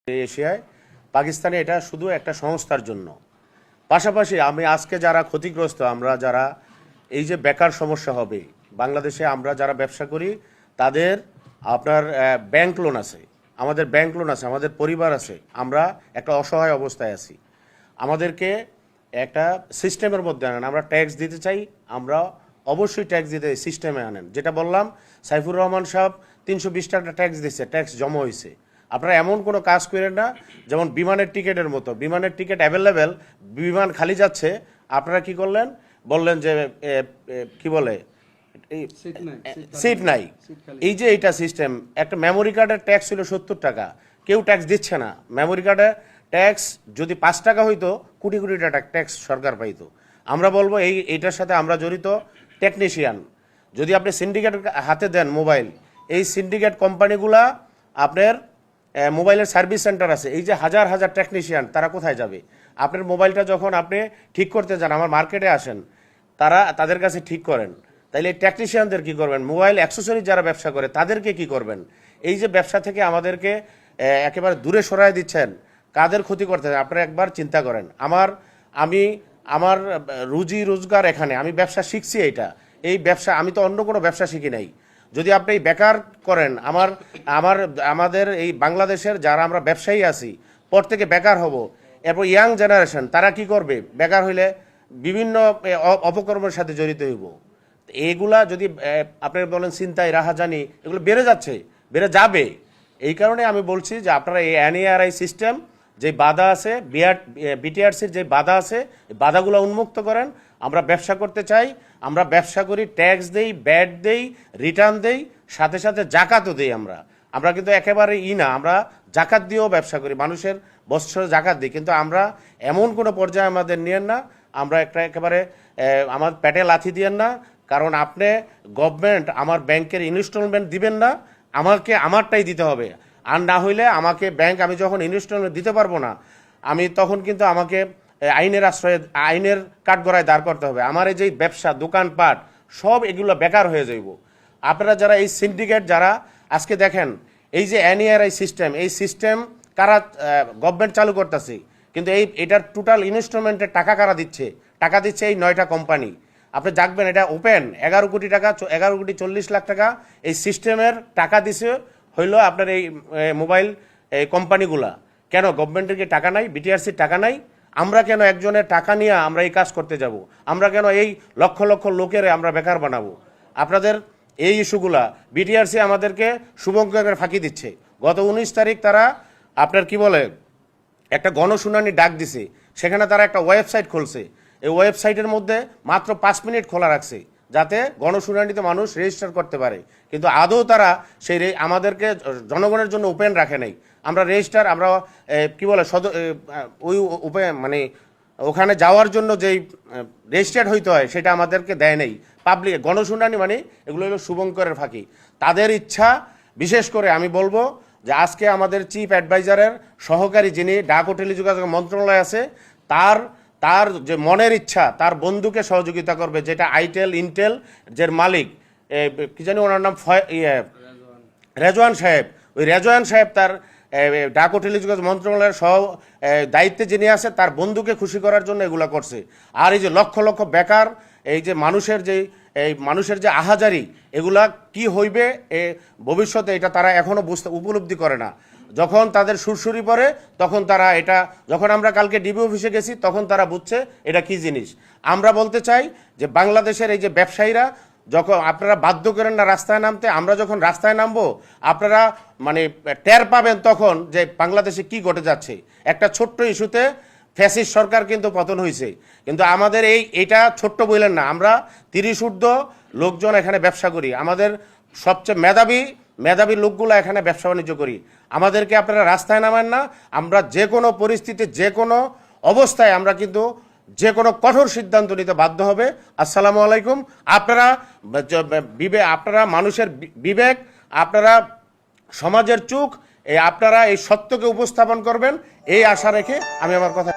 এশিয়ায় পাকিস্তানে এটা শুধু একটা সংস্থার জন্য। পাশাপাশি আমি আজকে যারা ক্ষতিগ্রস্ত, আমরা যারা এই যে বেকার সমস্যা হবে বাংলাদেশে, আমরা যারা ব্যবসা করি তাদের আপনার ব্যাংক লোন আছে, আমাদের ব্যাংক লোন আছে, আমাদের পরিবার আছে, আমরা একটা অসহায় অবস্থায় আছি। আমাদেরকে একটা সিস্টেমের মধ্যে আনেন। আমরা ট্যাক্স দিতে চাই, আমরা অবশ্যই ট্যাক্স দিতে সিস্টেমে আনেন। যেটা বললাম, সাইফুর রহমান সাহেব 320 টাকা ট্যাক্স দিচ্ছে, ট্যাক্স জমা হয়েছে। আপনারা এমন কোনো কাজ করেন না যেমন বিমানের টিকিটের মতো, বিমানের টিকিট অ্যাভেলেবেল, বিমান খালি যাচ্ছে, আপনারা কি করলেন, বললেন যে কি বলে সিট নাই। এই যে এইটা সিস্টেম, একটা মেমোরি কার্ডের ট্যাক্স ছিল 70 টাকা, কেউ ট্যাক্স দিচ্ছে না। মেমোরি কার্ডের ট্যাক্স যদি 5 টাকা হইতো, কোটি কোটি টাকা ট্যাক্স সরকার পাইতো। আমরা বলবো এইটার সাথে আমরা জড়িত টেকনিশিয়ান। যদি আপনি সিন্ডিকেট হাতে দেন মোবাইল, এই সিন্ডিকেট কোম্পানিগুলা আপনার মোবাইলের সার্ভিস সেন্টার আছে, এই যে হাজার হাজার টেকনিশিয়ান, তারা কোথায় যাবে? আপনার মোবাইলটা যখন আপনি ঠিক করতে যান, আমার মার্কেটে আসেন, তাদের কাছে ঠিক করেন, তাইলে এই টেকনিশিয়ানদের কী করবেন? মোবাইল অ্যাক্সেসরি যারা ব্যবসা করে তাদেরকে কি করবেন? এই যে ব্যবসা থেকে আমাদেরকে একেবারে দূরে সরায় দিচ্ছেন, কাদের ক্ষতি করতে চান আপনারা একবার চিন্তা করেন। আমার রুজি রোজগার এখানে, আমি ব্যবসা শিখছি, এই ব্যবসা আমি তো অন্য কোনো ব্যবসা শিখি নাই। যদি আপনি বেকার করেন, আমাদের এই বাংলাদেশের যারা আমরা ব্যবসায়ী আছি, পর থেকে বেকার হব, এরপর ইয়াং জেনারেশন তারা কি করবে? বেকার হইলে বিভিন্ন অপকর্মের সাথে জড়িত হইব। এইগুলা যদি আপনি বলেন ছিনতাই, রাহাজানি, এগুলো বেড়ে যাচ্ছে, বেড়ে যাবে। এই কারণে আমি বলছি যে আপনারা এই এনএআরআই সিস্টেম যে বাধা আছে, বিটিআরসির যে বাধা আছে, বাধাগুলো উন্মুক্ত করেন। আমরা ব্যবসা করতে চাই, আমরা ব্যবসা করি, ট্যাক্স দেই, ব্যাট দেই, রিটার্ন দেই, সাথে সাথে জাকাতও দেই। আমরা কিন্তু একেবারে না, আমরা জাকাত দিয়েও ব্যবসা করি, মানুষের বৎসরে জাকাত দিই। কিন্তু আমরা এমন কোনো পর্যায়ে আমাদের নিয়েন না, আমরা একেবারে আমার পেটে লাথি দিয়েন না। কারণ আপনি গভর্নমেন্ট আমার ব্যাংকের ইনস্টলমেন্ট দিবেন না, আমাকে আমারটাই দিতে হবে। আর না হইলে আমাকে ব্যাংক, আমি যখন ইনস্টলমেন্ট দিতে পারবো না, আমি তখন কিন্তু আমাকে আইনের আশ্রয়ে, আইনের কাঠগড়ায় দাঁড় করতে হবে। আমার এই যে ব্যবসা, দোকানপাট, সব এগুলো বেকার হয়ে যাইব। আপনারা যারা এই সিন্ডিকেট, যারা আজকে দেখেন এই যে এনএআরআই সিস্টেম, এই সিস্টেম কারা গভর্নমেন্ট চালু করতেছে, কিন্তু এটার টোটাল ইনস্টলমেন্টের টাকা কারা দিচ্ছে? টাকা দিচ্ছে এই 9টা কোম্পানি। আপনি জানবেন এটা ওপেন 11 কোটি টাকা, 11 কোটি 40 লাখ টাকা এই সিস্টেমের টাকা দিছে হইলো আপনার এই মোবাইল এই কোম্পানিগুলা। কেন গভর্নমেন্টের কি টাকা নাই? বিটিআরসির টাকা নাই? আমরা কেন একজনের টাকা নিয়ে আমরা এই কাজ করতে যাব? আমরা কেন এই লক্ষ লক্ষ লোকের আমরা বেকার বানাবো? আপনাদের এই ইস্যুগুলা বিটিআরসি আমাদেরকে শুভঙ্করের ফাঁকি দিচ্ছে। গত 19 তারিখ তারা আপনার কি বলে একটা গণশুনানি ডাক দিছে, সেখানে তারা একটা ওয়েবসাইট খুলছে। এই ওয়েবসাইটের মধ্যে মাত্র 5 মিনিট খোলা রাখছে যাতে গণশুনানিতে মানুষ রেজিস্টার করতে পারে, কিন্তু আদৌ তারা সেই আমাদেরকে জনগণের জন্য ওপেন রাখে নাই। আমরা রেজিস্টার, আমরা কি বলে ওই মানে ওখানে যাওয়ার জন্য যেই রেজিস্টার্ড হইতে হয় সেটা আমাদেরকে দেয় নাই। পাবলিক গণশুনানি মানে এগুলো হলো শুভঙ্করের ফাঁকি, তাদের ইচ্ছা। বিশেষ করে আমি বলবো যে আজকে আমাদের চিফ অ্যাডভাইজারের সহকারী, যিনি ডাক ও টেলিযোগাযোগ মন্ত্রণালয় আছে, তার যে মনের ইচ্ছা, তার বন্ধুকে সহযোগিতা করবে, যেটা আইটেল ইন্টেল যে মালিক, কি জানি ওনার নাম রেজওয়ান সাহেব। ওই রেজওয়ান সাহেব তার ডাক ও টেলিযোগাযোগ মন্ত্রণালয়ের সহ দায়িত্বে যিনি আছে, তার বন্ধুকে খুশি করার জন্য এগুলো করছে। আর এই যে লক্ষ লক্ষ বেকার, এই যে মানুষের যে আহাজারি, এগুলা কি হইবে ভবিষ্যতে, এটা তারা এখনো উপলব্ধি করে না। যখন তাদের সুরসুরি পড়ে তখন তারা এটা, যখন আমরা কালকে ডিবি অফিসে গেছি তখন তারা বুঝছে এটা কি জিনিস। আমরা বলতে চাই যে বাংলাদেশের এই যে ব্যবসায়ীরা, যখন আপনারা বাধ্য করেন না রাস্তায় নামতে, আমরা যখন রাস্তায় নামবো আপনারা মানে টের পাবেন তখন যে বাংলাদেশে কি ঘটে যাচ্ছে। একটা ছোট্ট ইস্যুতে ফ্যাসিস্ট সরকার কিন্তু পতন হয়েছে, কিন্তু আমাদের এইটা ছোট্ট বললেন না, আমরা 30 ঊর্ধ্ব লোকজন এখানে ব্যবসা করি, আমাদের সবচেয়ে মেধাবী লোকগুলো এখানে ব্যবসা বাণিজ্য করি। আমাদেরকে আপনারা রাস্তায় নামেন না, আমরা যে কোনো পরিস্থিতি, যে কোনো অবস্থায় আমরা কিন্তু যে কোনো কঠোর সিদ্ধান্ত নিতে বাধ্য হবে। আসসালামু আলাইকুম। আপনারা মানুষের বিবেক, আপনারা সমাজের চোখ, আপনারা এই সত্যকে উপস্থাপন করবেন, এই আশা রেখে আমি আমার কথা